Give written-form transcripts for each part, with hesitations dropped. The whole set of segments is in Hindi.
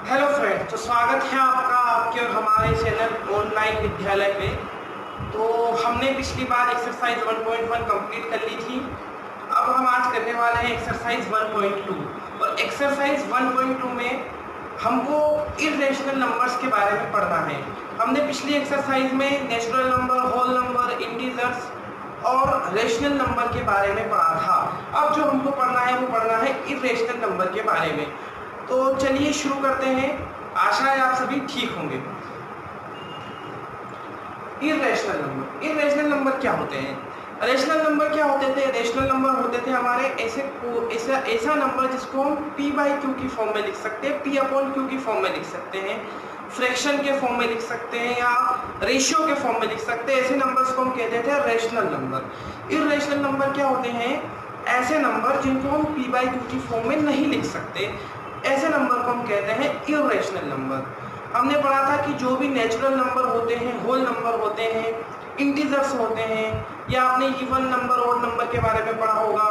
हेलो फ्रेंड, तो स्वागत है आपका आपके और हमारे चैनल ऑनलाइन विद्यालय पे। तो हमने पिछली बार एक्सरसाइज 1.1 कंप्लीट कर ली थी। अब हम आज करने वाले हैं एक्सरसाइज 1.2। और एक्सरसाइज 1.2 में हमको इर्रेशनल नंबर्स के बारे में पढ़ना है। हमने पिछली एक्सरसाइज में natural number, whole number, integers और रेशनल नंबर के बारे में पढ़ा था। अब जो हमको पढ़ना है वो पढ़ना है इर्रेशनल नंबर के बारे में। तो चलिए शुरू करते हैं। आशा है आप सभी ठीक होंगे। इर्रेशनल नंबर क्या होते हैं? रेशनल नंबर क्या होते थे? रेशनल नंबर होते थे हमारे ऐसा नंबर जिसको हम p/q की फॉर्म में लिख सकते हैं, p/q की फॉर्म में लिख सकते हैं, फ्रैक्शन के फॉर्म में लिख सकते हैं या रेशियो के फॉर्म में लिख सकते हैं। ऐसे नंबर्स को हम कहते थे रेशनल नंबर। इर्रेशनल नंबर क्या होते हैं? ऐसे नंबर जिनको हम p/q की फॉर्म में नहीं लिख सकते, ऐसे नंबर को हम कहते हैं इर्रेशनल नंबर। हमने पढ़ा था कि जो भी नेचुरल नंबर होते हैं, होल नंबर होते हैं, इंटीजर्स होते हैं, या आपने इवन नंबर, ऑड नंबर के बारे में पढ़ा होगा,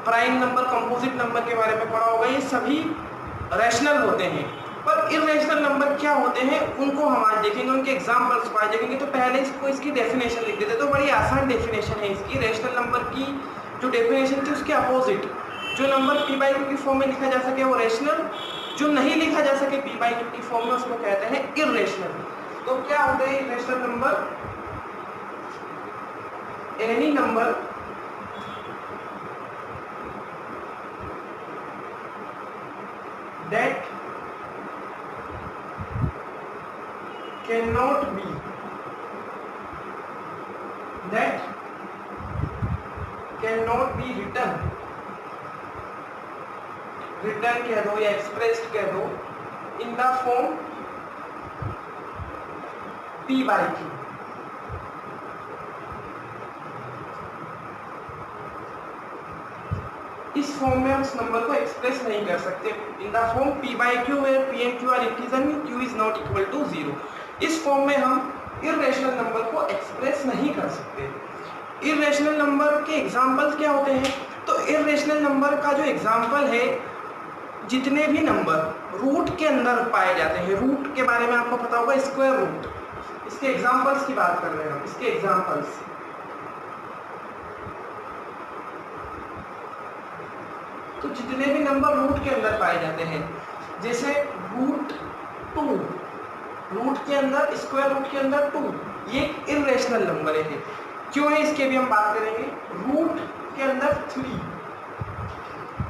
प्राइम नंबर, कंपोजिट नंबर के बारे में पढ़ा होगा, ये सभी रैशनल होते हैं। पर इर्रेशनल नंबर क्या होते हैं उनको हम आज देखेंगे, उनके एग्जाम्पल्स को आज देखेंगे। तो पहले इसकी डेफिनेशन लिख देते। तो बड़ी आसान डेफिनेशन है इसकी। रैशनल नंबर की जो डेफिनेशन थी उसके अपोजिट, जो नंबर p/q की फॉर्म में लिखा जा सके वो रेशनल, जो नहीं लिखा जा सके p/q की फॉर्म में उसको कहते हैं इर्रेशनल। तो क्या होते हैं irrational number? Any number that can not be return कह दो या एक्सप्रेस्ड कह दो इन द फॉर्म p/q। इस फॉर्म में हम उस नंबर को एक्सप्रेस नहीं कर सकते in the form p/q where p and q are integer and q is not equal to 0। इस फॉर्म में हम इर्रेशनल नंबर को एक्सप्रेस नहीं कर सकते। इर्रेशनल नंबर के एग्जांपल्स क्या होते हैं? तो इर्रेशनल नंबर का जो एग्जांपल है, जितने भी नंबर रूट के अंदर पाए जाते हैं, रूट के बारे में आपको पता होगा, स्क्वायर रूट, इसके एग्जांपल्स की बात कर रहे हैं हम, इसके एग्जांपल्स। तो जितने भी नंबर रूट के अंदर पाए जाते हैं, जैसे √2, रूट के अंदर, स्क्वायर रूट के अंदर 2, ये इर्रेशनल नंबर है। क्यों है इसके भी हम बात करेंगे। रूट के अंदर 3,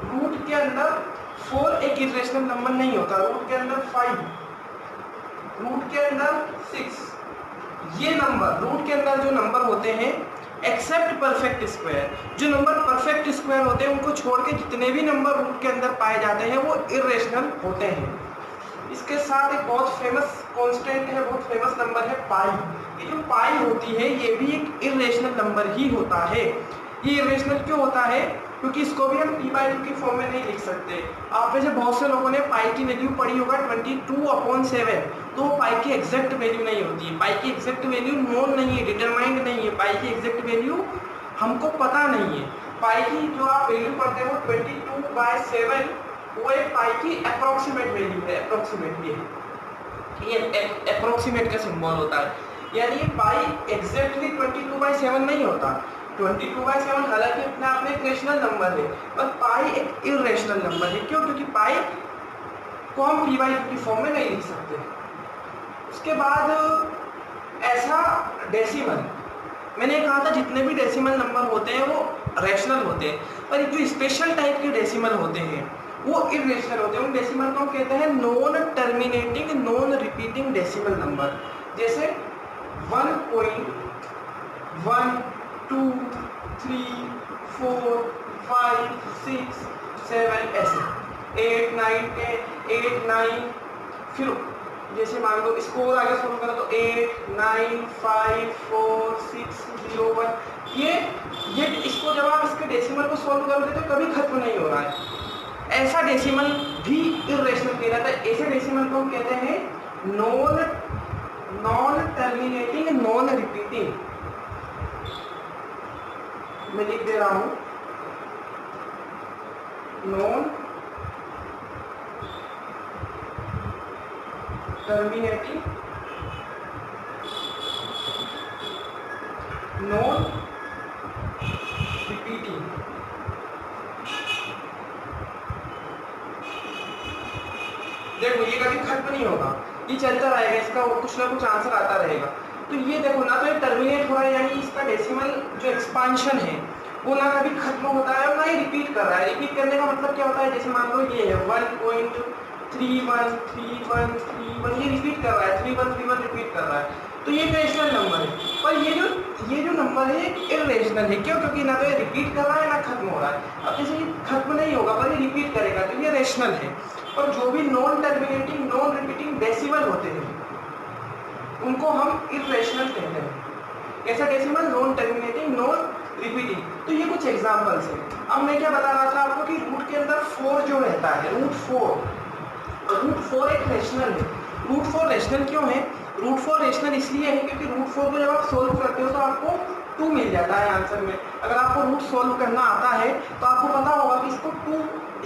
रूट के अंदर 4 एक इर्रेशनल नंबर नहीं होता, रूट के अंदर 5, रूट के अंदर 6, ये नंबर रूट के अंदर जो नंबर होते हैं एक्सेप्ट परफेक्ट स्क्वायर, जो नंबर परफेक्ट स्क्वायर होते हैं उनको छोड़ के जितने भी नंबर रूट के अंदर पाए जाते हैं वो इर्रेशनल होते हैं। इसके साथ एक बहुत फेमस कांस्टेंट है, बहुत फेमस नंबर है पाई। ये जो पाई होती है ये भी एक इर्रेशनल नंबर ही होता है। ये इर्रेशनल क्यों होता है? क्योंकि इसको भी हम p/q की फॉर्म में नहीं लिख सकते। आप में से बहुत से लोगों ने पाई की वैल्यू पढ़ी होगा 22/7, तो पाई की एग्जैक्ट वैल्यू नहीं होती है। पाई की एग्जैक्ट वैल्यू नोन नहीं है, डिटरमाइंड नहीं है। पाई की एग्जैक्ट वैल्यू हमको पता नहीं है। पाई की जो आप वैल्यू पढ़ते हो 22/7, वो एक पाई की अप्रोक्सीमेट वैल्यू है। ये अप्रोक्सीमेट का सिंबल होता है, यानी ये पाई एग्जैक्टली 22/7 नहीं होता। 22/7 हालांकि अपने आप में एक रेशनल नंबर है, पर पाई एक इर्रेशनल नंबर है। क्यों? क्योंकि पाई को हम p/q की फॉर्म में नहीं लिख सकते। उसके बाद ऐसा डेसिमल, मैंने कहा था जितने भी डेसिमल नंबर होते हैं वो रेशनल होते हैं, पर जो स्पेशल टाइप के डेसिमल होते हैं वो इर्रेशनल होते हैं। उन डेसिमल को हम कहते हैं non terminating, non repeating decimal number. जैसे 1.1, 2, 3, 4, 5, 6, 7, ऐसे 8, 9, 10, 8, 9, फिर जैसे मान लो इसको और आगे सोल्व करो तो 8, 9, 5, 4, 6, 0, 1। ये इसको जब आप इसके डेसिमल को सोल्व करोगे तो कभी खत्म नहीं हो रहा है। ऐसा डेसिमल भी इर्रेशनल कहलाता है। ऐसे डेसिमल को हम कहते हैं नॉन टर्मिनेटिंग, नॉन रिपीटिंग। मैं लिख दे रहा हूं, नॉन टर्मिनेटिंग नॉन रिपीटिंग। देखो ये कभी खत्म नहीं होगा, ये चलता रहेगा, इसका कुछ ना कुछ आंसर आता रहेगा। तो ये देखो ना, तो ये टर्मिनेट हो रहा है, यानी इसका डेसिमल जो एक्सपांशन है वो ना कभी खत्म होता है और ना ही रिपीट कर रहा है। रिपीट करने का मतलब क्या होता है, जैसे मान लो ये है 1.313131, ये रिपीट कर रहा है, 3131 रिपीट कर रहा है, तो ये रेशनल नंबर है। पर ये जो नंबर है इर्रेशनल है। क्यों? क्योंकि ना तो ये रिपीट कर रहा है ना खत्म हो रहा है। अब जैसे ये खत्म नहीं होगा पर ये रिपीट करेगा तो ये रेशनल है। और जो भी non terminating non repeating decimal होते हैं उनको हम इर्रेशनल कहते हैं। कैसा decimal? Non terminating non repeating. तो ये कुछ एग्जांपल्स हैं। अब मैं क्या बता रहा था आपको कि रूट के अंदर 4 जो रहता है, रूट 4 एक रेशनल है। रूट 4 रेशनल क्यों है? रूट 4 रेशनल इसलिए है क्योंकि रूट 4 को जब आप सोल्व करते हो तो आपको 2 मिल जाता है आंसर में। अगर आपको रूट सोल्व करना आता है तो आपको पता होगा कि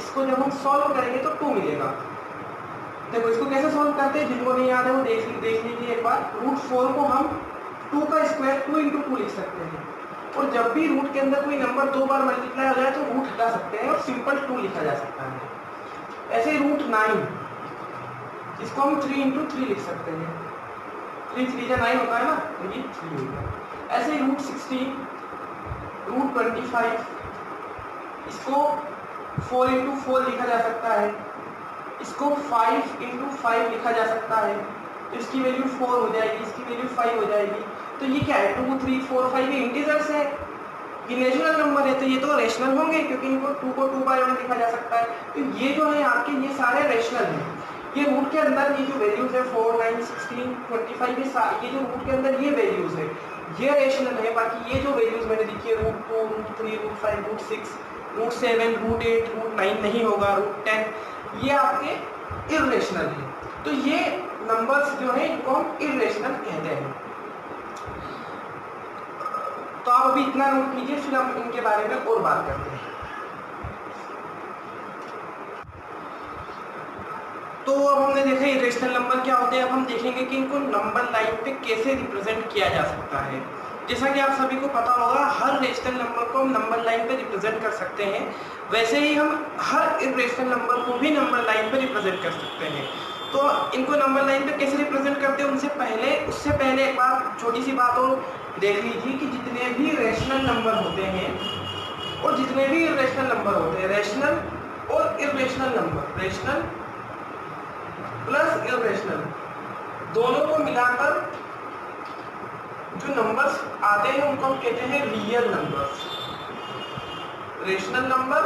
इसको जब हम सॉल्व करेंगे तो 2 मिलेगा। देखो इसको कैसे सॉल्व करते हैं, जिनको नहीं याद है वो देख लीजिए एक बार। रूट 4 को हम 2 का स्क्वायर 2 × 2 लिख सकते हैं, और जब भी रूट के अंदर कोई नंबर 2 बार मल्टीप्लाई हो जाए तो रूट हटा सकते हैं और सिंपल 2 लिखा जा सकता है। ऐसे रूट 9, इसको हम 3 × 3 लिख सकते हैं, 3 3 जा 9 होता है ना, तो ये 3 होगा। ऐसे रूट 16, रूट 25, इसको 4 × 4 लिखा जा सकता है, इसको 5 × 5 लिखा जा सकता है, तो इसकी वैल्यू 4 हो जाएगी, इसकी वैल्यू 5 हो जाएगी। तो ये क्या है? 2 3 4 5 ये इंटीजर्स है, ये नेचुरल नंबर है, तो ये तो रेशनल होंगे क्योंकि इनको 2 को 2 बाय 1 लिखा जा सकता है। तो ये जो है आपके ये सारे रेशनल हैं। ये रूट के अंदर ये जो वैल्यूज है 4 9 16 25 ये जो रूट के अंदर ये वैल्यूज है ये रेशनल है। बाकी ये जो वैल्यूज मैंने लिखी है root 2 root 3 root 5 root 6 root 7 root 8 root 9 नहीं होगा, रूट 10 ये आपके इर्रेशनल है। तो ये नंबर्स जो है इनको हम इर्रेशनल कहते हैं। तो आप अभी इतना नोट कीजिए, फिर हम इनके बारे में और बात करते हैं। तो अब हमने देखा इरेशनल नंबर क्या होते हैं। अब हम देखेंगे कि इनको नंबर लाइन पे कैसे रिप्रेजेंट किया जा सकता है। जैसा कि आप सभी को पता होगा हर रेशनल नंबर को हम नंबर लाइन पे रिप्रेजेंट कर सकते हैं, वैसे ही हम हर इरेशनल नंबर को भी नंबर लाइन पे रिप्रेजेंट कर सकते हैं। तो इनको नंबर लाइन पे कैसे रिप्रेजेंट करते हैं उससे पहले एक बार छोटी सी बात और देख लीजिए कि जितने भी रेशनल नंबर होते हैं और जितने भी इरेशनल नंबर होते हैं, रेशनल और irrational number, rational plus irrational दोनों को मिलाकर जो नंबर्स आते हैं उनको हम कहते हैं real numbers. Rational number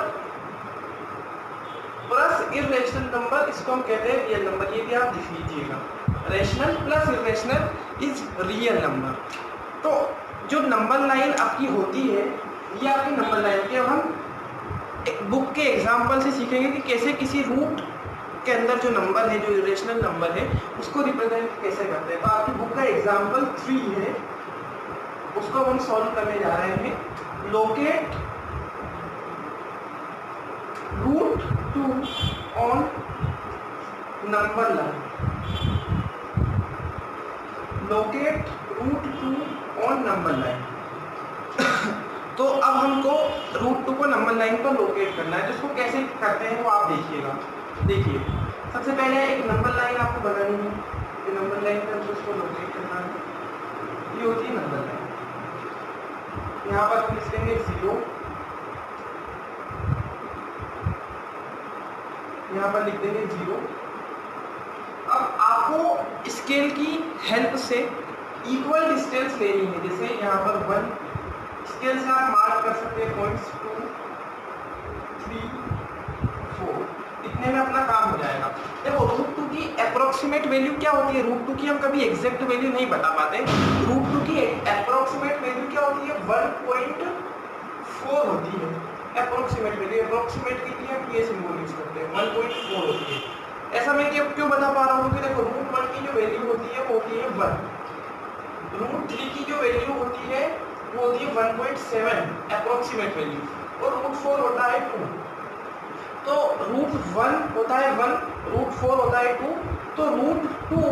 plus irrational number, इसको हम कहते हैं रियल नंबर। ये भी आप लिख लीजिएगा, rational plus irrational is real number. तो जो नंबर लाइन आपकी होती है ये आपकी नंबर लाइन होती है। अब हम एक बुक के एग्जाम्पल से सीखेंगे कि कैसे किसी रूट के अंदर जो नंबर है, जो इरेशनल नंबर है, उसको रिप्रेजेंट कैसे करते हैं। तो आपकी बुक का एग्जाम्पल 3 है, उसको हम सॉल्व करने जा रहे हैं। Locate root 2 on number line. Locate root 2 on number line. तो अब हमको रूट 2 को नंबर लाइन पर लोकेट करना है, तो इसको कैसे करते हैं वो आप देखिएगा। देखिए सबसे पहले एक नंबर लाइन आपको बनानी है, ये नंबर लाइन पर उसको लोकेट करना है। ये होती है नंबर लाइन। यहाँ पर हम लिख देंगे 0, यहाँ पर लिख देंगे 0। अब आपको स्केल की हेल्प से इक्वल डिस्टेंस लेनी है। जैसे यहाँ पर 1 स्केल से आप मार्क कर सकते हैं पॉइंट्स 2 3 4, इतने में अपना काम हो जाएगा। देखो रूट 2 की अप्रोक्सीमेट वैल्यू क्या होती है? रूट 2 की हम कभी एग्जैक्ट वैल्यू नहीं बता पाते। रूट 2 की अप्रोक्सीमेट वैल्यू क्या होती है? 1.4 होती है अप्रोक्सीमेट वैल्यू। अप्रोक्सीमेट के लिए हम ये सिंबल यूज करते हैं, 1.4 होती है। ऐसा मैं क्यों बता पा रहा हूँ? क्योंकि देखो रूट 1 की जो वैल्यू होती है वो होती है 1, रूट 3 की जो वैल्यू होती है वो होती है 1.7 अप्रोक्सीमेट वैल्यू, और रूट 4 होता है 2। तो रूट 1 होता है 1, रूट 4 होता है 2, तो रूट 2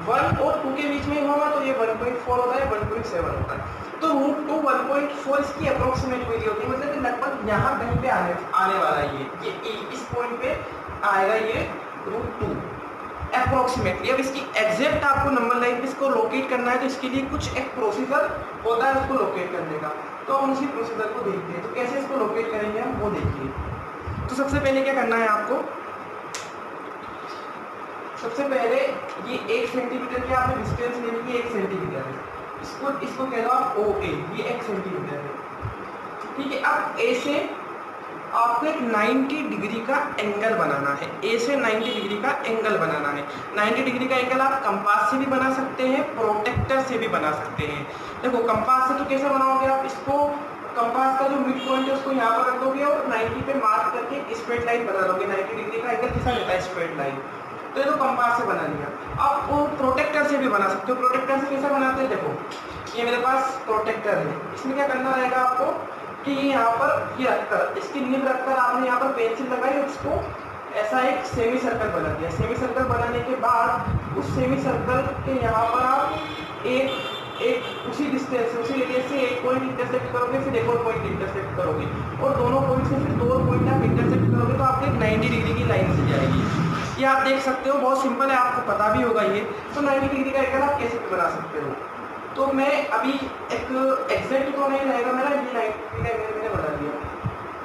1 और 2 के बीच में ही होगा, तो ये 1.4 होता है, 1.7 होता है। तो रूट 2 1.4 इसकी अप्रोक्सीमेट वैल्यू होती है, मतलब कि लगभग यहाँ कहीं पे आने वाला है ये इस पॉइंट पे आएगा ये रूट 2 अप्रोक्सीमेटली। अब इसकी एग्जैक्ट आपको नंबर लाइन पे इसको लोकेट करना है, तो इसके लिए कुछ एक प्रोसीजर होता है उसको लोकेट करने का, तो हम उसी प्रोसीजर को देखते हैं। तो कैसे इसको लोकेट करेंगे हम वो देखिए। तो सबसे पहले क्या करना है आपको, सबसे पहले ये 1 सेंटीमीटर की आपने डिस्टेंस लेनी है, 1 सेंटीमीटर है, इसको कह दो आप OA, ये 1 सेंटीमीटर है, ठीक है। अब A से आपको एक 90 डिग्री का एंगल बनाना है, A से 90 डिग्री का एंगल बनाना है। 90 डिग्री का एंगल आप कंपास से भी बना सकते हैं, प्रोटेक्टर से भी बना सकते हैं। देखो कंपास से तो कैसे बनाओगे आप, इसको कंपास का जो मिड पॉइंट है उसको यहाँ पर रख दोगे और 90 पे मार्क करके एक स्ट्रेट लाइन बना लोगे। 90 डिग्री का एंगल किसा लेता है, स्ट्रेट लाइन, तो ये तो कंपास से बना लिया। आप वो प्रोटेक्टर से भी बना सकते हो। प्रोटेक्टर से कैसे बनाते हैं, देखो ये मेरे पास प्रोटेक्टर है, इसमें क्या करना रहेगा आपको कि यहाँ पर ये रखकर, इसकी निब रखकर आपने यहाँ पर पेंसिल लगाई और इसको ऐसा एक सेमी सर्कल बना दिया। सेमी सर्कल बनाने के बाद उस सेमी सर्कल के यहाँ पर आप एक उसी डिस्टेंस से, उसी रेडियस से एक पॉइंट इंटरसेक्ट करोगे, फिर एक और पॉइंट इंटरसेक्ट करोगे और दोनों पॉइंट से फिर 2 पॉइंट आप इंटरसेक्ट करोगे, तो आपको एक 90 डिग्री की लाइन से जाएगी। ये आप देख सकते हो, बहुत सिंपल है, आपको पता भी होगा ये। तो 90 डिग्री का एंगल आप कैसे बना सकते हो, तो मैं अभी एक एग्जैक्ट तो नहीं रहेगा मेरा, ये 90 डिग्री का एंगल मैंने बना दिया,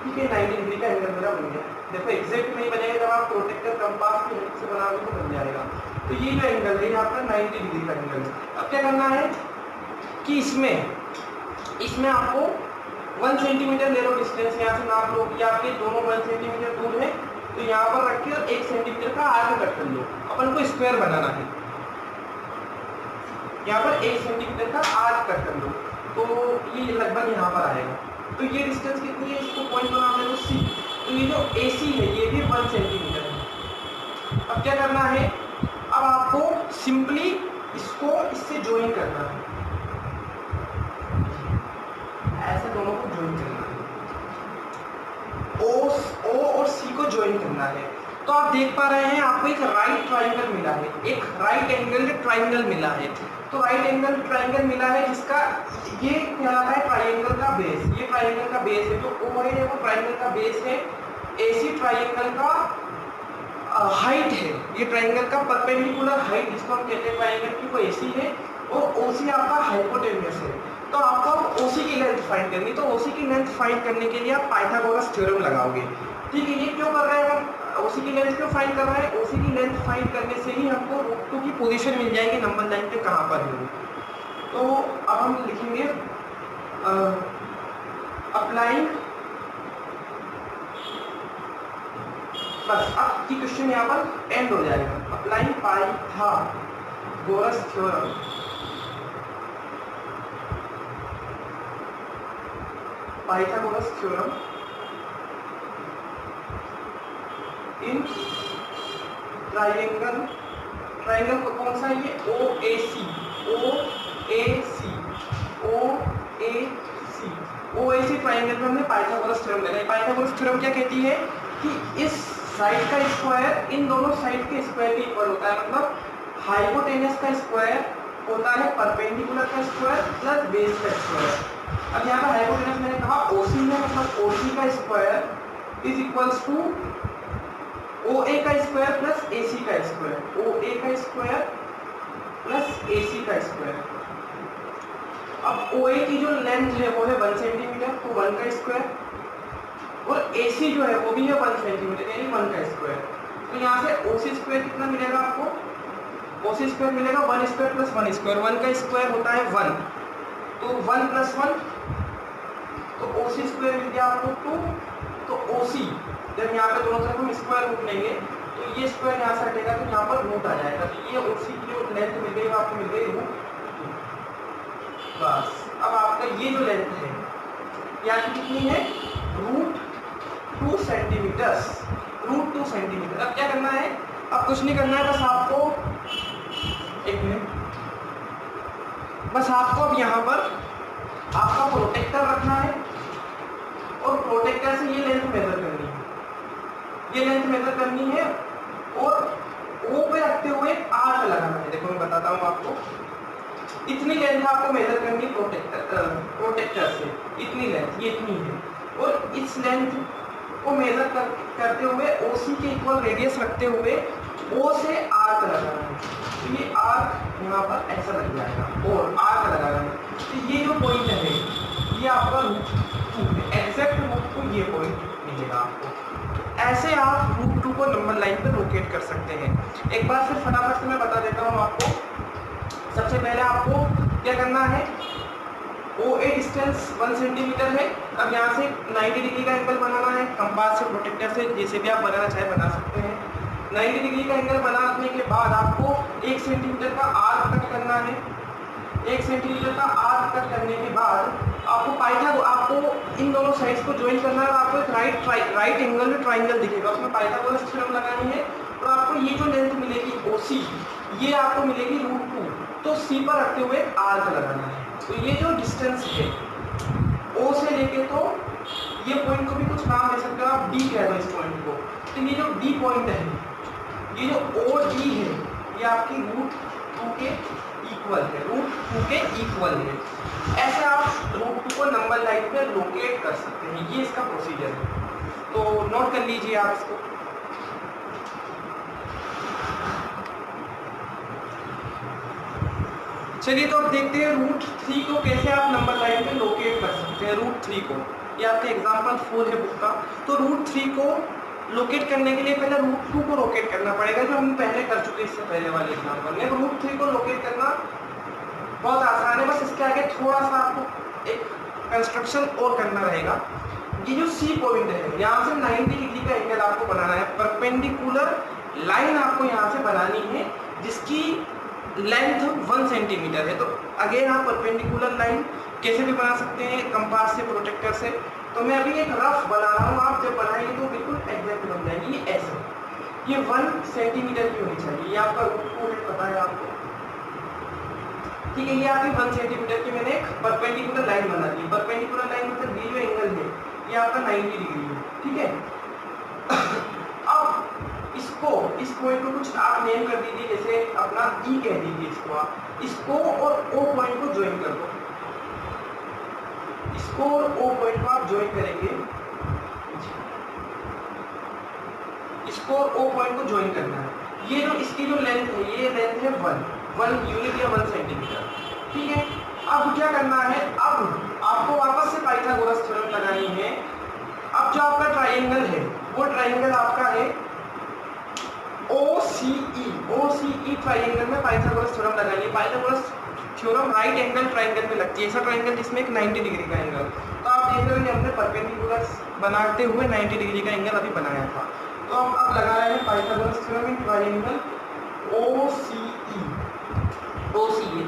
ठीक है। 90 डिग्री का एंगल मेरा बन गया। देखो एग्जैक्ट नहीं बनेगा, जब आप प्रोटेक्टर कंपास की हेल्प से बनाओगे तो बन जाएगा। तो ये जो एंगल है यहाँ पर 90 डिग्री का एंगल है। अब क्या करना है कि इसमें आपको 1 सेंटीमीटर ले लो डिस्टेंस, यहाँ से नाप लो कि आपके दोनों 1 सेंटीमीटर दूर है, तो यहाँ पर रख के 1 सेंटीमीटर का आर्क कट कर लो। अपन को स्क्वायर बनाना है, यहाँ पर 1 सेंटीमीटर का आर्क कट कर लो, तो ये लगभग यहाँ पर आएगा। तो ये डिस्टेंस कितनी है, इसको पॉइंट बनाना है C। तो ये जो AC है ये भी 1 सेंटीमीटर है। अब क्या करना है, अब आपको सिंपली इसको इससे ज्वाइन करना है, ऐसे दोनों को ज्वाइन करना है, O और C को ज्वाइन करना है। तो आप देख पा रहे हैं आपको एक राइट ट्राइंगल मिला है, एक राइट एंगल ट्राइंगल मिला है। तो राइट एंगल ट्राइंगल मिला है जिसका ये क्या है, ट्राइंगल का बेस, ये ट्राइंगल का बेस है, जो O है वो ट्राइंगल का बेस है, AC ट्राइंगल का हाइट है, ये ट्राइंगल का परपेंडिकुलर हाइट जिसको हम कहते हैं ट्राइंगल की, वो AC है और OC आपका हाइपोटेन्यूस है। तो आपको OC की लेंथ फाइंड करनी, तो OC की लेंथ फाइंड करने के लिए आप पाइथागोरस थ्योरम लगाओगे, ठीक है। ये क्यों कर रहे हैं हम, OC की लेंथ क्यों फाइंड कर रहे हैं, OC की लेंथ फाइंड करने से ही हमको रूट 2 की पोजीशन मिल जाएगी नंबर लाइन पे कहाँ पर है। तो अब हम लिखेंगे अप्लाइंग, बस अब की क्वेश्चन यहाँ पर एंड हो जाएगा। Applying Pythagoras theorem in triangle को कौन सा है ये, OAC ट्राइंगल में हमने पाइथागोरस थ्योरम लेना है। पाइथागोरस थ्योरम क्या कहती है कि इस साइड का स्क्वायर इन दोनों साइड के स्क्वायर के इक्वल होता है, मतलब हाइपोटेनस का स्क्वायर होता है परपेंडिकुलर का स्क्वायर प्लस बेस का स्क्वायर। अब यहाँ पर हाइपोटेनस मैंने कहा OC है, मतलब OC का square is equals to OA का स्क्वायर प्लस AC का स्क्वायर, OA का स्क्वायर प्लस AC का स्क्वायर। अब OA की जो लेंथ है वो है 1 सेंटीमीटर, तो 1 का स्क्वायर, और AC जो है वो भी है 1 सेंटीमीटर यानी 1 का स्क्वायर। तो यहाँ से OC स्क्वायर कितना मिलेगा आपको, OC स्क्वायर मिलेगा 1 स्क्वायर प्लस 1 स्क्वायर, 1 का स्क्वायर होता है 1, तो 1 प्लस 1, तो OC स्क्वायर मिल गया आपको 2। तो OC जब यहाँ पे दोनों तरफ हम स्क्वायर रूट लेंगे तो ये स्क्वायर यहाँ से हटेगा, तो यहाँ पर रूट आ जाएगा, तो ये OC की जो लेंथ मिल गई आपको मिल गई रूट 2। बस अब आपका ये जो लेंथ है यहाँ की कितनी है, रूट 2 सेंटीमीटर। अब क्या करना है, अब कुछ नहीं करना है, बस आपको एक मिनट, बस आपको अब यहाँ पर आपका प्रोटेक्टर रखना है और प्रोटेक्टर से ये लेंथ मेजर करनी है, और O पे रख रखते हुए आर्क लगाना है। देखो मैं बताता हूँ आपको, इतनी लेंथ आपको मेजर करनी प्रोटेक्टर से, इतनी लेंथ ये इतनी है, और इस लेंथ को मेजर करते हुए OC के इक्वल रेडियस रखते हुए O से आर्क लगाना है। तो ये आर्क यहाँ पर ऐसा लग जाएगा और आर्क लगाना है। तो ये जो पॉइंट है ये आपका √2 है, एग्जैक्ट √2 ये पॉइंट मिलेगा आपको। ऐसे आप √2 को नंबर लाइन पर लोकेट कर सकते हैं। एक बार फिर फटाफट से मैं बता देता हूँ आपको। सबसे पहले आपको क्या करना है, OA डिस्टेंस 1 सेंटीमीटर है। अब यहाँ से 90 डिग्री का एंगल बनाना है, कंपास से प्रोटेक्टर से जैसे भी आप बनाना चाहे बना सकते हैं। 90 डिग्री का एंगल बनाने के बाद आपको 1 सेंटीमीटर का आर्क कट करना है। 1 सेंटीमीटर का आर्क कट करने के बाद आपको इन दोनों साइड्स को ज्वाइन करना है और आपको एक राइट एंगल में ट्राइंगल दिखेगा, उसमें पाइथागोरस थ्योरम लगानी है और आपको ये जो लेंथ मिलेगी OC ये आपको मिलेगी √2, तो C पर रखते हुए आर्क लगाना है। तो ये जो डिस्टेंस है O से लेके, तो ये पॉइंट को भी कुछ नाम दे सकते हो आप, D कह दो इस पॉइंट को। तो ये जो D पॉइंट है, ये जो OD है, ये आपकी √2 के इक्वल है, √2 के इक्वल है। ऐसे आप √2 को नंबर लाइन पे लोकेट कर सकते हैं। ये इसका प्रोसीजर है, तो नोट कर लीजिए आप इसको। चलिए तो अब देखते हैं √3 को कैसे आप नंबर लाइन पे लोकेट कर सकते हैं। √3 को, ये आपके एग्जाम्पल 4 है बुक का। तो √3 को लोकेट करने के लिए पहले √2 को लोकेट करना पड़ेगा, जो हम पहले कर चुके इससे पहले वाले एग्जाम्पल में। √3 को लोकेट करना बहुत आसान है, बस इसके आगे थोड़ा सा आपको एक कंस्ट्रक्शन और करना रहेगा। ये जो C पॉइंट है, यहाँ से 90 डिग्री का एंगल आपको बनाना है, परपेंडिकुलर लाइन आपको यहाँ से बनानी है जिसकी लेंथ 1 सेंटीमीटर है। तो अगेन आप परपेंडिकुलर लाइन कैसे भी बना सकते हैं, कंपास से, प्रोटेक्टर से। तो मैं अभी एक रफ बना रहा हूँ, आप जब बनाएंगे तो बिल्कुल एग्जैक्ट बन जाएगी। ये ऐसे, ये 1 सेंटीमीटर की होनी चाहिए, ये आपका √2 है, पता है आपको, ठीक है। ये आपकी 1 सेंटीमीटर की मैंने एक परपेंडिकुलर लाइन बना दी। परपेंडिकुलर लाइन मतलब ये जो एंगल है ये आपका 90 डिग्री है, ठीक है। अब इस पॉइंट को कुछ आप नेम कर दीजिए, जैसे अपना E कह दीजिए इसको आप। इसको और O पॉइंट को ज्वाइन कर दो, इसको और O पॉइंट को आप ज्वाइन करेंगे, इसको और O पॉइंट को ज्वाइन करना है। ये जो इसकी जो लेंथ है, ये लेंथ है 1 यूनिट या 1 सेंटीमीटर, ठीक है। अब क्या करना है, अब आपको वापस से पाइथागोरस थ्योरम लगानी है। अब जो आपका ट्राइंगल है वो ट्राइंगल आपका है OCE ट्राइंगल में पाइथागोरस थ्योरम लगानी है। Pythagoras theorem right angle triangle में लगती है, ऐसा ट्राइंगल जिसमें एक 90 डिग्री का एंगल। तो आप देख रहे हो हमने परपेंडिकुलर बनाते हुए 90 डिग्री का एंगल अभी बनाया था। तो अब लगा रहे हैं Pythagoras theorem in triangle OCE।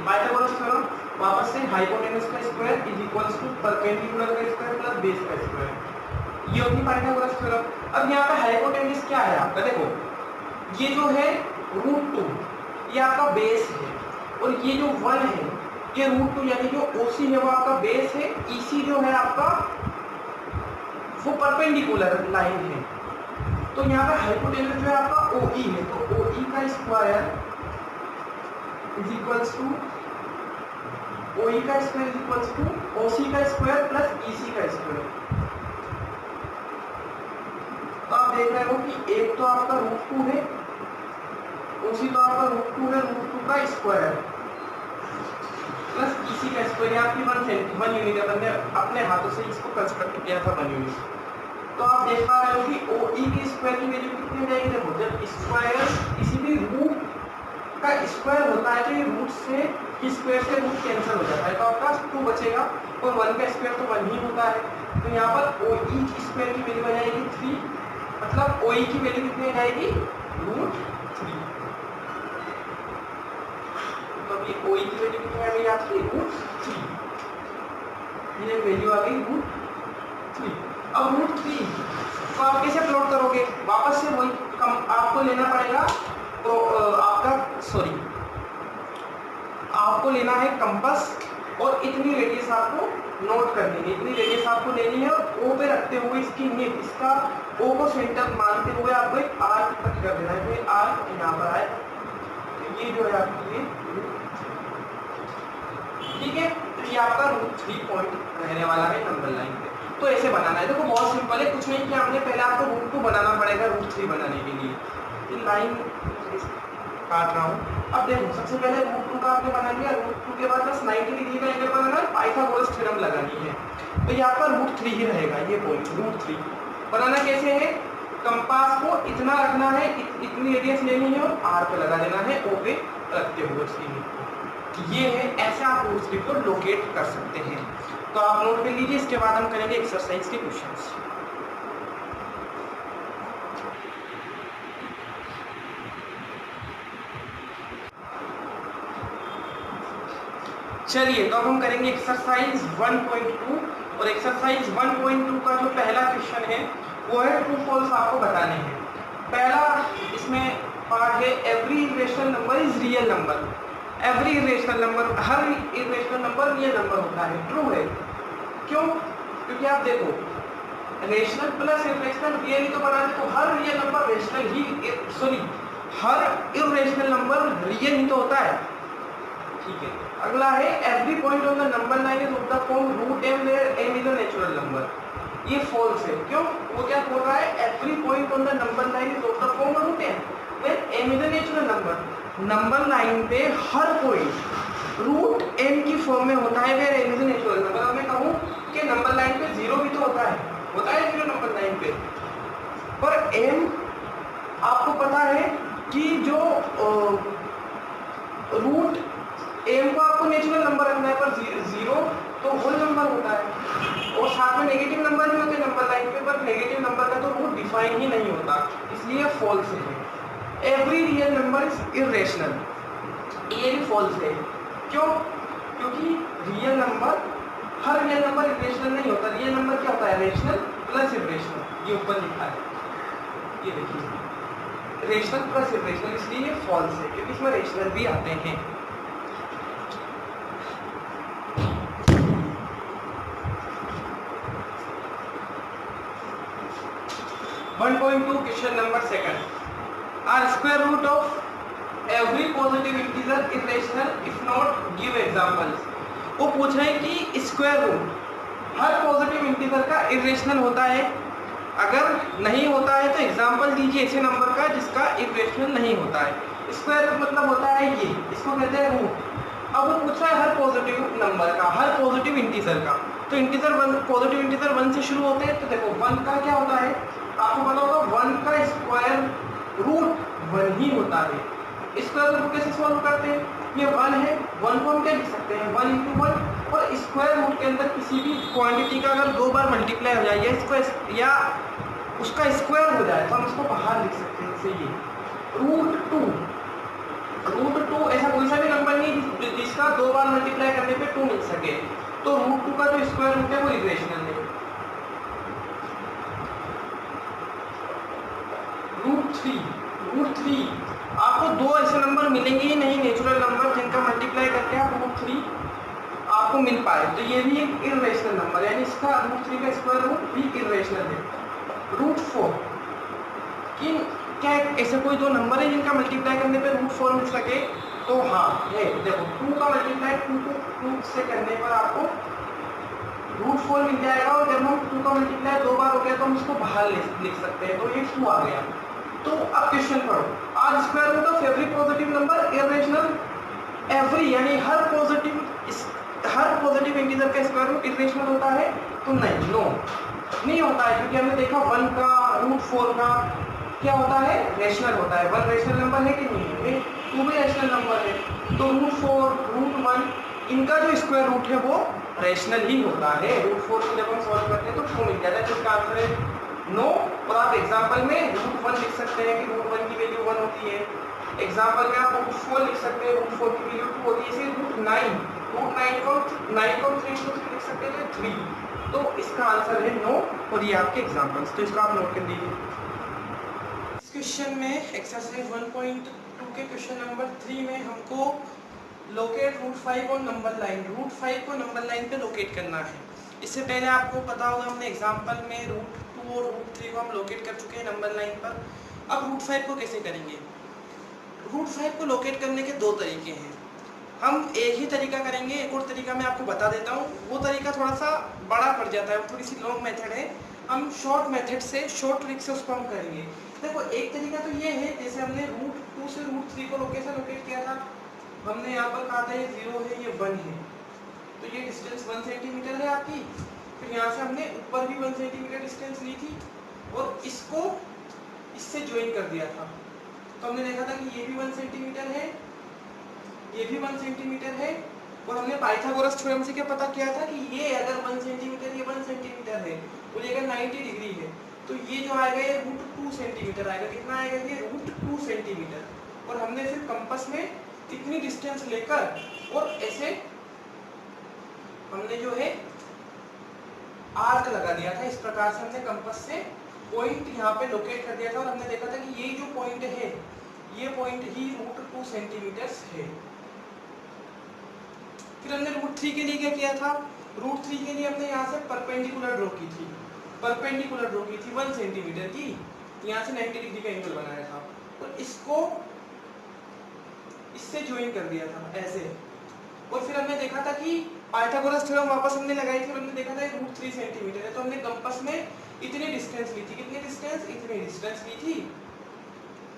Pythagoras theorem वापस से हाइपोटेनस का square is equals to perpendicular का स्क्वायर प्लस बेस का स्क्वायर, ये होगी पाइथागोरस थ्योरम। अब यहाँ पे हाइपोटेनस क्या है आपका, देखो ये जो है √2 ये आपका बेस है, और ये जो 1 है ये √2 यानी जो OC है वो आपका बेस है। EC जो है आपका वो परपेंडिकुलर लाइन है। तो यहाँ पे हाइपोटेनस जो है आपका OE है, तो OE का square is equals to OE का square is equals to OC का स्क्वायर प्लस EC का स्क्वायर। तो आप देख रहे हो कि एक तो आपका √2 है, OC तो आपका √2 है, √2 का स्क्वायर प्लस EC का स्क्वायर। आपकी 1 यूनिट है, मैंने अपने हाथों से इसको कंस्ट्रक्ट किया था 1 यूनिट। तो आप देख पा रहे हो कि OE के स्क्वायर की वैल्यू कितनी हो जाएगी, देखो जब स्क्वायर किसी भी रूट का स्क्वायर होता है तो ये रूट से स्क्वायर से रूट कैंसिल हो जाता है, तो आपका 2 बचेगा, और 1 का स्क्वायर तो 1 ही होता है। तो यहाँ पर OE की स्क्वायर की वैल्यू आ जाएगी 3, मतलब OE की वैल्यू कितनी आ जाएगी, √3। तो अभी OE की वैल्यू कितनी आ गई आपकी, √3। ये वैल्यू आ गई √3। अब √3 तो आप कैसे प्लॉट करोगे, वापस से वही आपको लेना पड़ेगा। तो आपको लेना है कंपास, और इतनी रेडियस आपको नोट करनी है, इतनी रेडियस आपको लेनी है, और O पे रखते हुए इसकी नींव, इसका O को सेंटर मानते हुए आपको एक आर्क कट कर देना है। तो आर्क यहाँ पर आए, ये जो है आपके लिए, ठीक है। तो ये आपका √3 पॉइंट रहने वाला है नंबर लाइन पे। तो ऐसे बनाना है, देखो बहुत सिंपल है, कुछ नहीं किया हमने, पहले आपको √2 बनाना पड़ेगा √3 बनाने के लिए। ये लाइन काट रहा हूँ। अब देखो सबसे पहले √2 का आपने बना लिया, √2 के बाद बस 90 डिग्री का एंगल बनाना है, पाइथागोरस थ्योरम लगानी है। तो यहाँ पर √3 ही रहेगा, ये पॉइंट √3 बनाना कैसे है, कंपास को इतना रखना है, इतनी रेडियस लेनी है और R पे लगा देना है, O पे रखते हुए उसकी यूनिट को। ये है, ऐसे आप √3 को लोकेट कर सकते हैं। तो आप नोट कर लीजिए, इसके बाद हम करेंगे एक्सरसाइज के क्वेश्चंस। चलिए तो अब हम करेंगे एक्सरसाइज 1.2 और एक्सरसाइज 1.2 का जो पहला क्वेश्चन है वो है ट्रू फॉल्स आपको बताने हैं। पहला इसमें पार्ट है every irrational number is real number. Every irrational number, हर इरेशनल नंबर रियल नंबर होता है, ट्रू है। क्यों? क्योंकि आप देखो रेशनल प्लस इरेशनल रियल ही तो बना दे, तो हर रियल नंबर रेशनल ही, सॉरी हर इरेशनल नंबर रियल ही तो होता है, ठीक है। अगला है every point on the number line is of the form √m where m is a natural number. ये फॉल्स है, क्यों? वो क्या बोल रहा है, every point on the number line is of the form √m where m is a natural number. Number line पे हर पॉइंट √m की फॉर्म में होता है where m is a natural number. अब मैं कहूँ कि नंबर लाइन पे 0 भी तो होता है 0 नंबर लाइन पे, पर m आपको पता है कि जो m को आपको नेचुरल नंबर रखना है, पर 0 तो होल नंबर होता है, और साथ में नेगेटिव नंबर भी होते हैं नंबर लाइन पे, पर नेगेटिव नंबर का तो रूट डिफाइन ही नहीं होता, इसलिए फॉल्स है। Every real number is irrational, ये भी फॉल्स है। क्यों? क्योंकि रियल नंबर, हर रियल नंबर इरेशनल नहीं होता। रियल नंबर क्या होता है, रेशनल प्लस इरेशनल, ये ऊपर लिखा है, ये देखिए रेशनल प्लस इरेशनल, इसलिए ये फॉल्स है क्योंकि इसमें रेशनल भी आते हैं। 1.2 question number second. Are square root of every positive integer irrational if not give examples. वो पूछ रहे हैं कि स्क्वायर रूट हर पॉजिटिव इंटीजर का इरेशनल होता है, अगर नहीं होता है तो एग्जांपल दीजिए ऐसे नंबर का जिसका इरेशनल नहीं होता है। स्क्वायर रूट मतलब होता है ये, इसको कहते हैं रूट। अब वो पूछ रहा है हर पॉजिटिव नंबर का, हर पॉजिटिव इंटीजर का। तो इंटीजर 1, पॉजिटिव इंटीजर 1 से शुरू होते हैं, तो देखो 1 का क्या होता है, आपको पता होगा 1 का स्क्वायर रूट 1 ही होता है। स्क्वायर रूट कैसे सॉल्व करते हैं, ये 1 है, 1 को हम क्या लिख सकते हैं 1 × 1, और स्क्वायर रूट के अंदर किसी भी क्वांटिटी का अगर 2 बार मल्टीप्लाई हो जाए या उसका स्क्वायर हो जाए तो हम इसको बाहर लिख सकते हैं। जैसे ये √2 ऐसा कोई सा भी नंबर नहीं जिसका 2 बार मल्टीप्लाई करने पे 2 मिल सके, तो √2 का जो स्क्वायर रूट है वो इरेशनल है। √3 आपको 2 ऐसे नंबर मिलेंगे ही नहीं नेचुरल नंबर जिनका मल्टीप्लाई करके आप √3 आपको मिल पाए, तो ये भी एक इरेशनल नंबर, यानी इसका √3 का स्क्वायर रूट भी इरेशनल है। √4 कि क्या ऐसे कोई 2 नंबर है जिनका मल्टीप्लाई करने पे √4 मिल सके, तो हाँ है। देखो 2 का मल्टीप्लाई 2 से करने पर आपको √4 मिल जाएगा, और जब हम 2 का मल्टीप्लाई 2 बार हो गया तो हम इसको बाहर लिख सकते हैं, तो ये 2 आ गया। तो अब क्वेश्चन पढ़ो, are square root of every positive number irrational. Every यानी हर पॉजिटिव इंटीजर का स्क्वायर रूट इरेशनल होता है, तो नहीं होता है, क्योंकि हमने देखा 1 का √4 का क्या होता है, रेशनल होता है। 1 रेशनल नंबर है कि नहीं है, 2 भी रेशनल नंबर है, तो √4 √1 इनका जो स्क्वायर रूट है वो रेशनल ही होता है। √4 को जब हम सॉल्व करते हैं तो 2 मिल जाता है, तो इसका आंसर है नो। और आप एग्जाम्पल में √1 लिख सकते हैं कि √1 की वैल्यू 1 होती है। एग्जाम्पल में आप √4 लिख सकते हैं, √4 की वैल्यू 2 होती है। इसे √9 को 3 लिख सकते हैं 3, तो इसका आंसर है नो। और ये आपके एग्जाम्पल्स, तो इसका आप नोट कर लीजिए। इस क्वेश्चन में एक्सरसाइज 1.2 के क्वेश्चन नंबर 3 में हमको लोकेट √5 और नंबर लाइन, √5 को नंबर लाइन पे लोकेट करना है। इससे पहले आपको पता होगा हमने एग्जाम्पल में √2 और √3 को हम लोकेट कर चुके हैं नंबर लाइन पर। अब √5 को कैसे करेंगे, रूट 5 को लोकेट करने के दो तरीके हैं। हम एक ही तरीका करेंगे, एक और तरीका मैं आपको बता देता हूँ। वो तरीका थोड़ा सा बड़ा पड़ जाता है, थोड़ी सी लॉन्ग मेथड है। हम शॉर्ट मेथड से, शॉर्ट ट्रिक से उसको हम करेंगे। देखो एक तरीका तो ये है, जैसे हमने रूट 2 से रूट 3 को लोकेशन लोकेट किया था। हमने यहाँ पर कहा था ये 0 है, ये 1 है, तो ये डिस्टेंस 1 सेंटीमीटर है आपकी। फिर यहाँ से हमने ऊपर भी 1 सेंटीमीटर डिस्टेंस ली थी और इसको इससे ज्वाइन कर दिया था। तो हमने देखा था कि ये भी 1 सेंटीमीटर है, ये भी 1 सेंटीमीटर है। और हमने पाइथागोरस थ्योरम से क्या पता किया था कि ये अगर 1 सेंटीमीटर, ये 1 सेंटीमीटर है और ये अगर 90 डिग्री है, तो ये जो आएगा ये √2 सेंटीमीटर आएगा। कितना आएगा ये? √2 सेंटीमीटर। और हमने फिर कंपास में इतनी डिस्टेंस लेकर और ऐसे हमने जो है आर्क लगा दिया था। इस प्रकार से हमने कंपास से पॉइंट यहाँ पे लोकेट कर दिया था और हमने देखा था कि ये जो पॉइंट है, ये पॉइंट ही √2 सेंटीमीटर है। फिर हमने √3 के लिए क्या किया था? √3 के लिए हमने यहाँ से परपेंडिकुलर ड्रॉ की थी, परपेंडिकुलर ड्रॉ की थी 1 सेंटीमीटर की। यहाँ से 90 डिग्री का एंगल बनाया था और इसको इससे ज्वाइन कर दिया था ऐसे। और फिर हमने देखा था कि पाइथागोरस थ्योरम वापस हमने लगाई थी और हमने देखा था √3 सेंटीमीटर है, तो हमने कंपास में इतनी डिस्टेंस ली थी। कितनी डिस्टेंस? इतनी डिस्टेंस ली थी।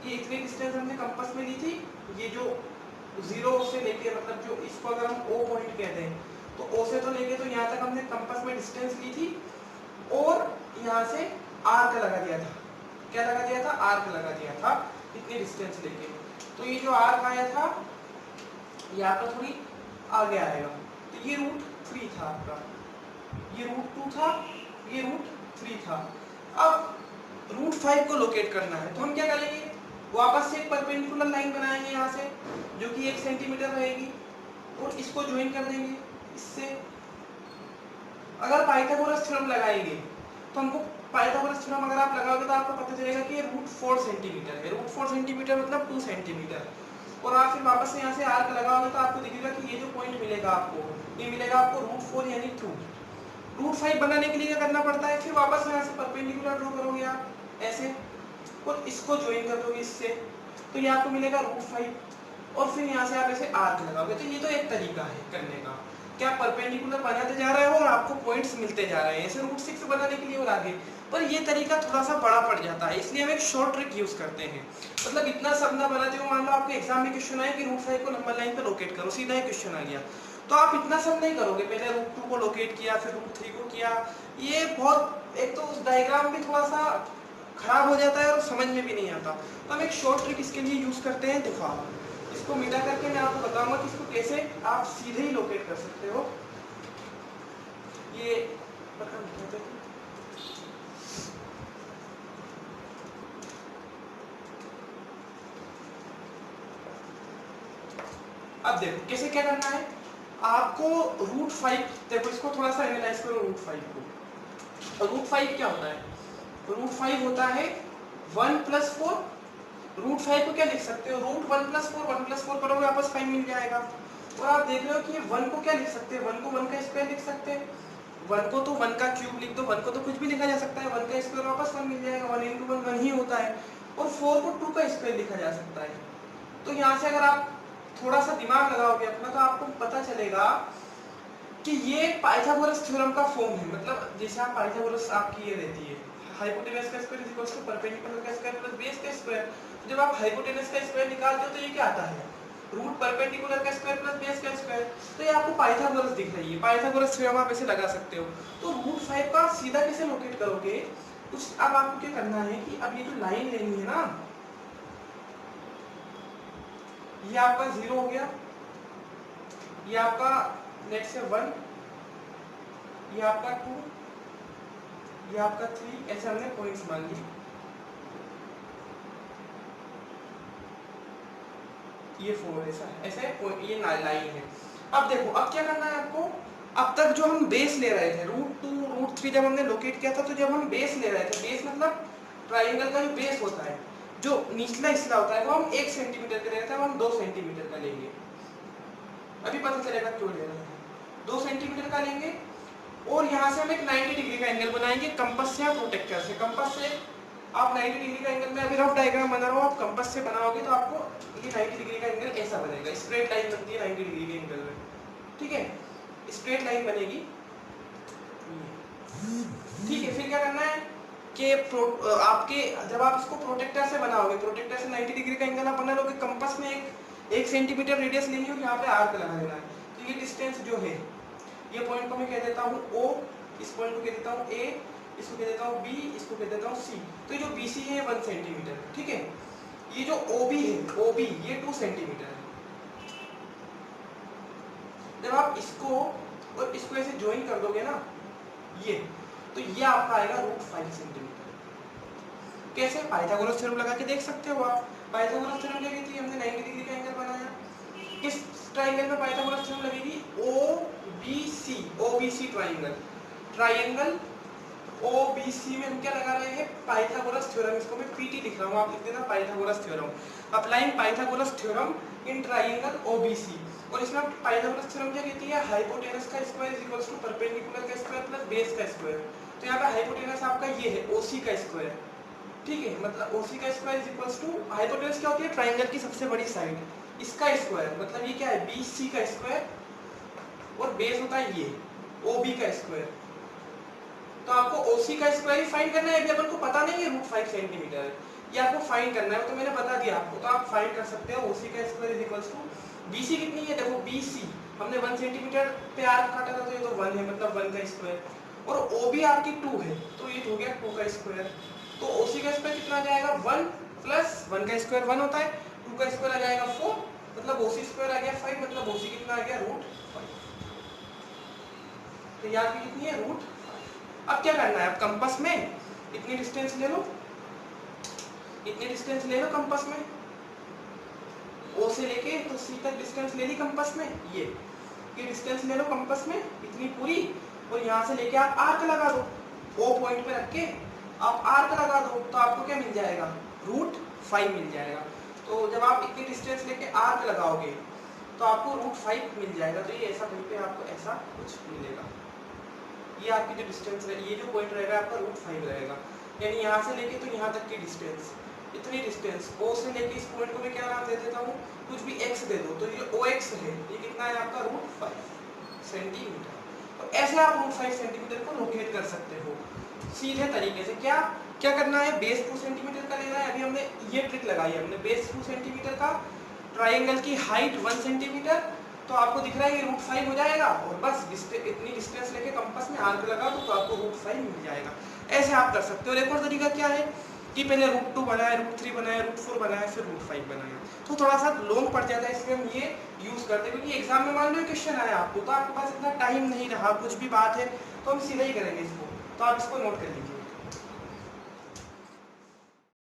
ये इतनी डिस्टेंस हमने कंपास में ली थी। ये जो 0 से लेके, मतलब जो इसको अगर हम O पॉइंट कहते हैं, तो O से तो लेके तो यहाँ तक हमने कंपास में डिस्टेंस ली थी और यहाँ से आर्क लगा दिया था। क्या लगा दिया था? आर्क लगा दिया था इतनी डिस्टेंस लेके। तो ये जो आर्क आया था ये आपका थोड़ी आगे आएगा। तो ये √3 था आपका, ये √2 था, ये √3 था। अब √5 को लोकेट करना है, तो हम क्या करेंगे? वापस से एक परपेंडिकुलर लाइन बनाएंगे यहाँ से, जो कि 1 सेंटीमीटर रहेगी और इसको ज्वाइन कर देंगे इससे। अगर पाइथागोरस थ्योरम लगाएंगे तो हमको पाइथागोरस थ्योरम अगर आप लगाओगे तो आपको पता चलेगा कि ये √4 सेंटीमीटर है। √4 सेंटीमीटर मतलब 2 सेंटीमीटर। और आप फिर वापस से यहाँ से आर्क लगाओगे तो आपको दिखेगा कि ये जो पॉइंट मिलेगा आपको, ये मिलेगा आपको √4 यानी 2। √5 बनाने के लिए क्या करना पड़ता है? फिर वापस यहाँ से परपेंडिकुलर ड्रॉ करोगे आप ऐसे और इसको ज्वाइन कर दोगे इससे, तो ये आपको मिलेगा √5। और फिर यहाँ से आप ऐसे आर्क लगाओगे। तो ये तो एक तरीका है करने का, क्या परपेंडिकुलर बनाते जा रहे हो और आपको पॉइंट्स मिलते जा रहे हैं, ऐसे √6 बनाने के लिए और आगे। पर ये तरीका थोड़ा सा बड़ा पड़ जाता है, इसलिए हम एक शॉर्ट ट्रिक यूज करते हैं। मतलब इतना सब ना बनाते हो। मान लो आपके एग्जाम में क्वेश्चन आया कि √5 को नंबर लाइन पे लोकेट करो, सीधा ही क्वेश्चन आ गया, तो आप इतना सब नहीं करोगे। पहले √2 को लोकेट किया, फिर √3 को किया। ये बहुत, एक तो उस डायग्राम भी थोड़ा सा खराब हो जाता है और समझ में भी नहीं आता। तो हम एक शॉर्ट ट्रिक इसके लिए यूज करते हैं। देखो इसको मिटा करके मैं आपको बताऊंगा कि इसको कैसे आप सीधे ही लोकेट कर सकते हो। ये अब देखो कैसे क्या करना है आपको। √5, देखो इसको थोड़ा सा एनालाइज करो। √5 को, √5 क्या होता है? √5 होता है 1 + 4। √5 को क्या लिख सकते हो? √1 + 4, 1 + 4 करोगे वापस 5 मिल जाएगा। और आप देख रहे हो कि ये 1 को क्या लिख सकते हैं? 1 को 1 का स्क्वायर लिख सकते हैं। 1 को तो 1 का क्यूब लिख दो, 1 को तो कुछ भी लिखा जा सकता है। 1 का स्क्वायर वापस 1 मिल जाएगा। 1 × 1 1 ही होता है। और 4 को 2 का स्क्वायर लिखा जा सकता है। तो यहाँ से अगर आप थोड़ा सा दिमाग लगाओगे अपना, तो आपको पता चलेगा कि ये पाइथागोरस थ्योरम का फॉर्म है। मतलब जैसे आप पाइथागोरस आपकी ये रहती है, हाइपोटेनस का स्क्वायर इक्वल्स टू परपेंडिकुलर का स्क्वायर प्लस बेस का स्क्वायर। जब आप हाइपोटेनस का स्क्वायर निकालते हो तो ये क्या आता है? रूट परपेंडिकुलर का स्क्वायर प्लस बेस का स्क्वायर। तो ये आपको पाइथागोरस दिख रही है, पाइथागोरस थ्योरम आप ऐसे लगा सकते हो। तो √5 का सीधा कैसे लोकेट करोगे? कुछ अब आपको क्या करना है कि अब ये जो लाइन लेनी है ना, ये आपका 0 हो गया, ये आपका लेट से 1, ये आपका 2, ये आपका 3, ऐसे हमने पॉइंट्स मान लिए। ये 4 ऐसे ये लाइन है। अब देखो अब क्या करना है आपको। अब तक जो हम बेस ले रहे थे √2 √3 जब हमने लोकेट किया था, तो जब हम बेस ले रहे थे, बेस मतलब ट्राइंगल का जो बेस होता है, जो निचला हिस्सा होता है, वो हम 1 सेंटीमीटर का ले रहे थे, हम 2 सेंटीमीटर का लेंगे। अभी पता चलेगा क्यों ले रहे हैं। 2 सेंटीमीटर का लेंगे और यहाँ से हम एक 90 डिग्री का एंगल बनाएंगे कंपास से या प्रोटेक्टर से। कंपास से आप 90 डिग्री का एंगल में अभी रफ डायग्राम बना रहा हूँ, आप कंपास से बनाओगे तो आपको ये 90 डिग्री का एंगल ऐसा बनेगा, स्ट्रेट लाइन बनती है 90 डिग्री के एंगल में, ठीक है, स्ट्रेट लाइन बनेगी। ठीक है, फिर क्या करना है कि आपके जब आप इसको प्रोटेक्टर से बनाओगे, प्रोटेक्टर से 90 डिग्री का एंगल आप बना लोगे, कंपास में एक सेंटीमीटर रेडियस लेनी होगी, यहाँ पे आर्क लगा देना है। तो ये डिस्टेंस जो है, ये पॉइंट को मैं कह देता हूँ O, इस पॉइंट को कह देता हूँ A, इसको कह देता हूँ B, इसको कह देता हूँ C। तो जो BC है 1 सेंटीमीटर, ठीक है। ये जो OB है, OB ये 2 सेंटीमीटर है। जब आप इसको और इसको ऐसे ज्वाइन कर दोगे ना, ये तो ये आपका आएगा √5 सेंटीमीटर। कैसे? पाइथागोरस थ्योरम लगा के देख सकते हो आप। पाइथागोरस थ्योरम क्या कहती है? हमने 90 डिग्री का एंगल बनाया, किस ट्राइंगल में पाइथागोरस थ्योरम लगेगी? OBC, OBC triangle, triangle OBC में हम क्या लगा रहे हैं? Pythagoras theorem. इसको मैं PT लिख रहा हूँ, आप लिख देना Pythagoras theorem. Applying Pythagoras theorem in triangle OBC। और इसमें पाइथागोरस थ्योरम क्या कहती है? हाइपोटेनस का square is equals to perpendicular का स्क्वायर प्लस बेस का स्क्वायर। तो यहाँ पे हाइपोटेनस आपका ये है OC का स्क्वायर, ठीक है, मतलब OC का square is equals to, hypotenuse क्या होती है? ट्राइंगल की सबसे बड़ी साइड, इसका स्क्वायर, मतलब ये क्या है? BC का स्क्वायर, और बेस होता है ये OB का स्क्वायर। तो आपको OC का स्क्वायर ही फाइंड करना है, अभी अपन को पता नहीं है √5 सेंटीमीटर है, ये आपको फाइंड करना है, तो मैंने बता दिया आपको, तो आप फाइंड कर सकते हो। OC का square is equals to BC कितनी है? देखो BC हमने 1 सेंटीमीटर पे आर्क काटा था, तो ये तो 1 है, मतलब 1 का स्क्वायर, और OB आपकी 2 है, तो ये हो गया 2 का स्क्वायर। तो OC का स्क्वायर कितना आ जाएगा? 1 प्लस 1 का स्क्वायर 1 होता है, 2 का स्क्वायर आ जाएगा 4, मतलब OC स्क्वायर आ गया 5, मतलब OC कितना आ गया? √5। तो ये आपकी कितनी है? √5। अब क्या करना है? अब कंपास में इतनी डिस्टेंस ले लो, इतनी डिस्टेंस ले लो कंपास में, O से लेके तो C तक डिस्टेंस ले ली कंपास में, ये डिस्टेंस ले लो कंपास में इतनी पूरी, और यहाँ से लेके आप आर्क लगा दो, O पॉइंट पे रख के आप आर्क लगा दो, तो आपको क्या मिल जाएगा? √5 मिल जाएगा। तो जब आप इतनी डिस्टेंस लेके आर्क लगाओगे तो आपको √5 मिल जाएगा। तो ये ऐसा कहीं पे आपको ऐसा कुछ मिलेगा, ये आपकी जो डिस्टेंस है, ये जो पॉइंट रहेगा आपका √5 रहेगा, यानी यहाँ से लेके तो यहाँ तक की डिस्टेंस, इतनी डिस्टेंस O से लेके इस पॉइंट को मैं क्या नाम दे देता हूँ? कुछ भी x दे दो, तो ये OX है, ये कितना है आपका? √5 सेंटीमीटर। तो ऐसे आप √5 सेंटीमीटर को लोकेट कर सकते हो सीधे तरीके से। क्या क्या करना है? बेस 2 सेंटीमीटर का लेना है। अभी हमने ये ट्रिक लगाई है, हमने बेस 2 सेंटीमीटर का, ट्राइंगल की हाइट 1 सेंटीमीटर, तो आपको दिख रहा है ये √5 हो जाएगा, और बस इतनी डिस्टेंस लेके कंपास में आर्क लगा दो तो आपको √5 मिल जाएगा। ऐसे आप कर सकते हो। और एक और तरीका क्या है कि पहले √2 बनाया, √3 बनाया, √4 बनाया, फिर √5 बनाया, तो थोड़ा सा लॉन्ग पड़ जाता है, इसलिए हम ये यूज करते हैं, क्योंकि एग्जाम में मान लो क्वेश्चन आया आपको, तो आपके पास इतना टाइम नहीं रहा, कुछ भी बात है तो हम सीधा ही करेंगे इसको, तो आप इसको नोट कर लीजिए।